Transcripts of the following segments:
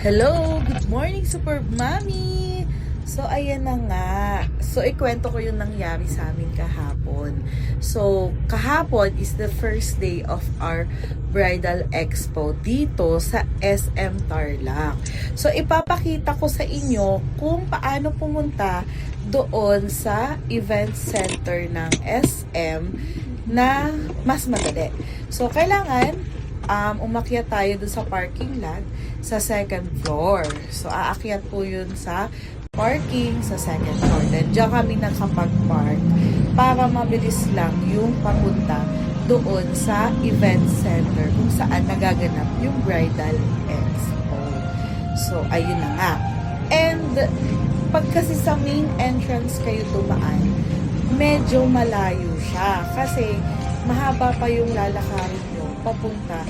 Hello! Good morning, Superb Mommy! So, ayan na nga. So, ikwento ko yung nangyari sa amin kahapon. So, kahapon is the first day of our Bridal Expo dito sa SM Tarlac. So, ipapakita ko sa inyo kung paano pumunta doon sa event center ng SM na mas madali. So, kailangan umakyat tayo dun sa parking lot sa second floor. So, aakyat po yun sa parking sa second floor. Then, diyan kami nakapag-park para mabilis lang yung papunta doon sa event center kung saan nagaganap yung Bridal Expo. So, ayun na nga. And, pag kasi sa main entrance kayo dumaan, medyo malayo siya. Kasi, mahaba pa yung lalakarin nyo papunta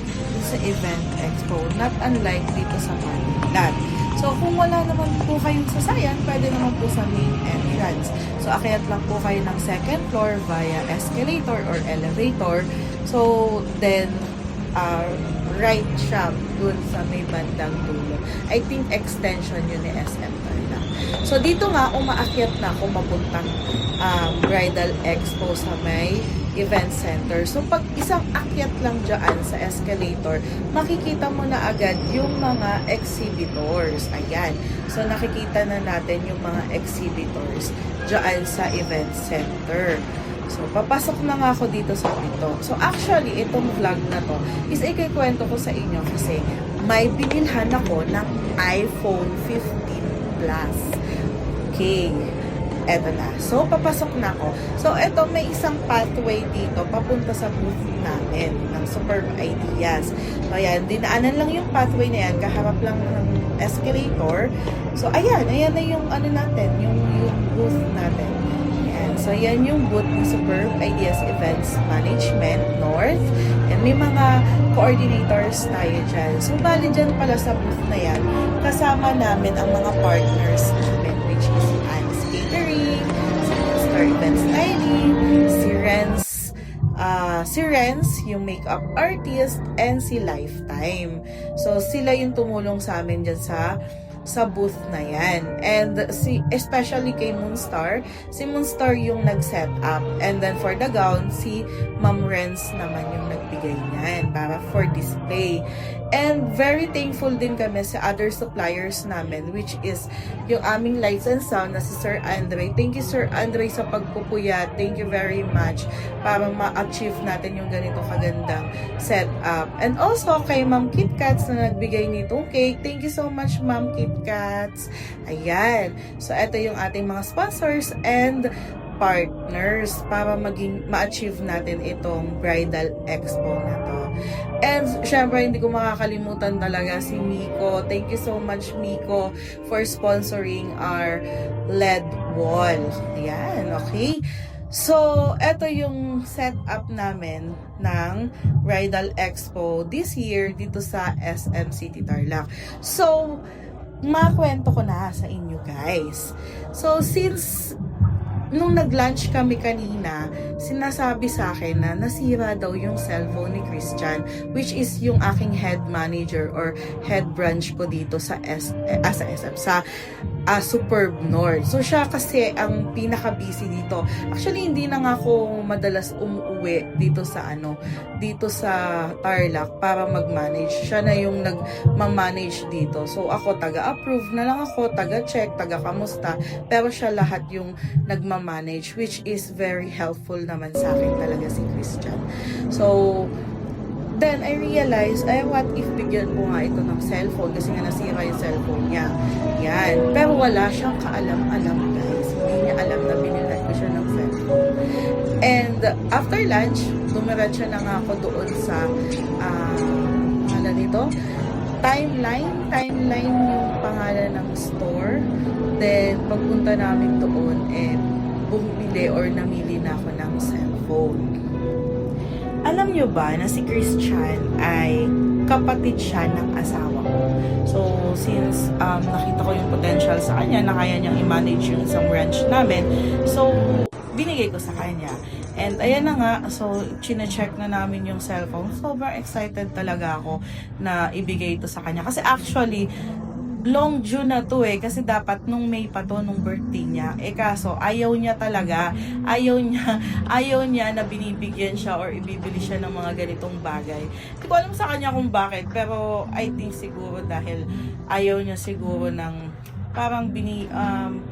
sa event expo, not unlike dito sa parking lot. So, kung wala naman po kayong sasayan, pwede naman po sa main entrance. So, akyat lang po kayo ng second floor via escalator or elevator. So, then, right siya dun sa may bandang dulo. I think extension yun ni SM Tarlac. So, dito nga, umaakyat na ako mapuntang Bridal Expo sa may event center. So, pag isang akyat lang dyan sa escalator, makikita mo na agad yung mga exhibitors. Ayan. So, nakikita na natin yung mga exhibitors dyan sa event center. So, papasok na nga ako dito sa ito. So, actually, itong vlog na to is ikikwento ko sa inyo kasi may binilhan ako ng iPhone 15 Plus. Okay. Eto na. So, papasok na ako. So, eto, may isang pathway dito papunta sa booth namin ng Superb Ideas. So, ayan, dinaanan lang yung pathway na yan. Kaharap lang ng escalator. So, ayan. Ayan na yung ano natin, yung booth natin. Ayan. So, ayan yung booth ng Superb Ideas Events Management North. And may mga coordinators tayo dyan. So, bali dyan pala sa booth na yan, kasama namin ang mga partners namin, which is Catering, si Star Event Styling, si Renz, yung makeup artist, and si Lifetime. So, sila yung tumulong sa amin dyan sa booth na yan. And especially kay Moonstar, si Moonstar yung nag-set up. And then for the gown, si Ma'am Renz naman yung nagbigay niyan para for display. And very thankful din kami sa other suppliers namin, which is yung aming lights and sound na si Sir Andre. Thank you, Sir Andre, sa pagpupuyat. Thank you very much para ma-achieve natin yung ganito kagandang setup. And also kay Ma'am KitKats na nagbigay nitong cake. Thank you so much, Ma'am KitKats. Ayan. So, ito yung ating mga sponsors and partners para ma-achieve natin itong Bridal Expo na to. And syempre, hindi ko makakalimutan talaga si Miko. Thank you so much, Miko, for sponsoring our LED wall. Ayan, okay? So, eto yung setup namin ng Bridal Expo this year dito sa SM City Tarlac. So, makwento ko na sa inyo guys. So, since nung nag-lunch kami kanina, sinasabi sa akin na nasira daw yung cellphone ni Christian, which is yung aking head manager or head branch ko dito sa SM, sa Superb North. So, siya kasi ang pinaka-busy dito. Actually, hindi na nga ako madalas umuwi dito sa Tarlac para mag-manage. Siya na yung nag-manage dito. So, ako taga-approve na lang ako, taga-check, taga-kamusta. Pero siya lahat yung nagma-manage, which is very helpful naman sa akin talaga si Christian. So, then I realized, what if bigyan ko nga ito ng cellphone kasi nga nasira yung cellphone niya. Yan. Pero wala siyang kaalam-alam guys. Hindi niya alam na binilan ko siya ng cellphone. And after lunch, dumiretso na nga ako doon sa Timeline yung pangalan ng store. Then, pagpunta namin doon, bumili or namili na ako ng cellphone. Alam nyo ba na si Christian ay kapatid siya ng asawa ko? So, since nakita ko yung potential sa kanya na kaya niyang i-manage yung isang branch namin, so, binigay ko sa kanya. And ayan na nga, so chine-check na namin yung cellphone. Sobrang excited talaga ako na ibigay ito sa kanya. Kasi actually, long June na to eh, kasi dapat nung May pa to, nung birthday niya. Kaso, ayaw niya talaga, ayaw niya na binibigyan siya or ibibili siya ng mga ganitong bagay. Hindi ko alam sa kanya kung bakit, pero I think siguro dahil ayaw niya siguro ng parang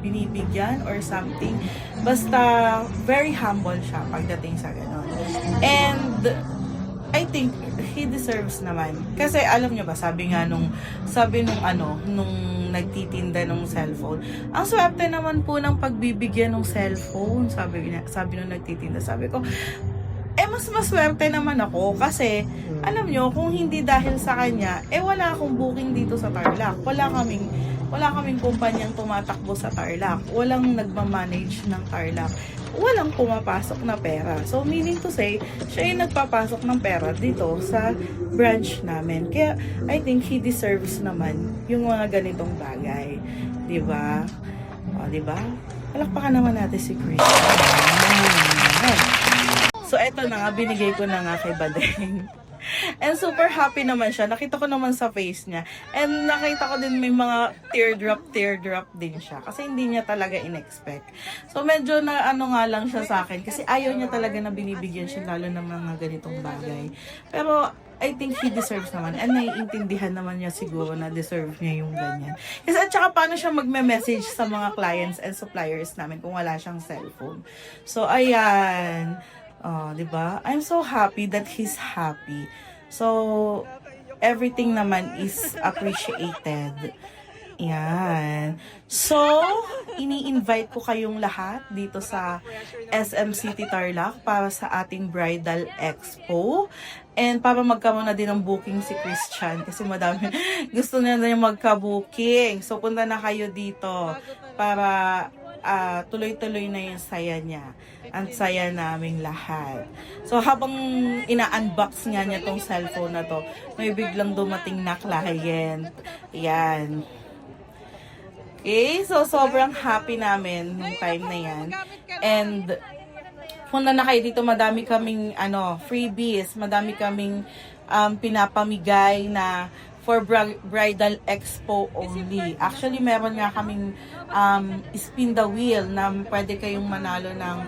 binibigyan or something. Basta, very humble siya pagdating sa ganon. And, I think he deserves naman. Kasi alam nyo ba, sabi nung nagtitinda ng cellphone, ang swerte naman po ng pagbibigyan ng cellphone, sabi nung nagtitinda, sabi ko, mas maswerte naman ako kasi, alam nyo, kung hindi dahil sa kanya, wala akong booking dito sa Tarlac. Wala kaming kumpanyang tumatakbo sa Tarlac. Walang nagmamanage ng Tarlac. Walang pumapasok na pera. So, meaning to say, siya yung nagpapasok ng pera dito sa branch namin. Kaya, I think he deserves naman yung mga ganitong bagay. Diba? O, diba? Palakpakan naman natin si Chris. So, eto na nga, binigay ko na nga kay Badeng. And super happy naman siya. Nakita ko naman sa face niya. And nakita ko din may mga teardrop din siya. Kasi hindi niya talaga in-expect. So medyo na nga lang siya sa akin. Kasi ayaw niya talaga na binibigyan siya lalo ng mga ganitong bagay. Pero I think he deserves naman. And naiintindihan naman niya siguro na deserve niya yung ganyan. Kasi at saka paano siya magme-message sa mga clients and suppliers namin kung wala siyang cellphone. So ayan. Diba? I'm so happy that he's happy. So, everything naman is appreciated. Yan. So, ini-invite ko kayong lahat dito sa SM City Tarlac para sa ating Bridal Expo. And para magkaroon na din ng booking si Christian kasi madami gusto niya na yung magka-booking. So, punta na kayo dito para tuloy-tuloy na yung saya niya. Ang saya naming lahat. So, habang ina-unbox nga niya tong cellphone na to, may biglang dumating na client. Ayan. Okay, so sobrang happy namin nung time na yan. And, punta na kayo dito, madami kaming freebies, madami kaming pinapamigay na for Bridal Expo only. Actually, meron nga kaming spin the wheel na pwede kayong manalo ng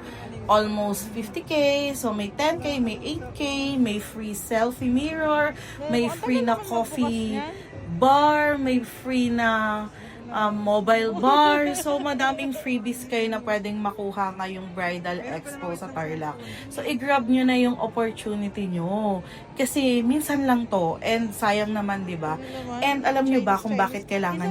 almost 50k. So, may 10k, may 8k, may free selfie mirror, may free na coffee bar, may free na mobile bar. So, madaming freebies kayo na pwedeng makuha ngayong Bridal Expo sa Tarlac. So, i-grab nyo na yung opportunity nyo. Kasi, minsan lang to. And, sayang naman, di ba? And, alam nyo ba kung bakit kailangan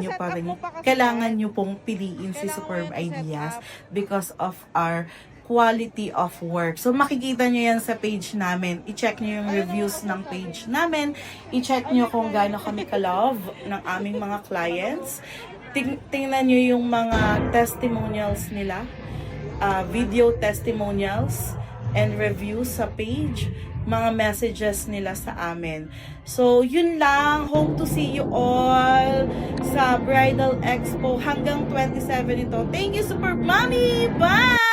nyo pong piliin si Superb Ideas? Because of our quality of work. So, makikita nyo yan sa page namin. I-check nyo yung reviews ng page namin. I-check nyo kung gaano kami ka-love ng aming mga clients. Tingnan nyo yung mga testimonials nila, video testimonials and reviews sa page, mga messages nila sa amin. So, yun lang. Hope to see you all sa Bridal Expo hanggang 27 ito. Thank you, Super Mommy! Bye!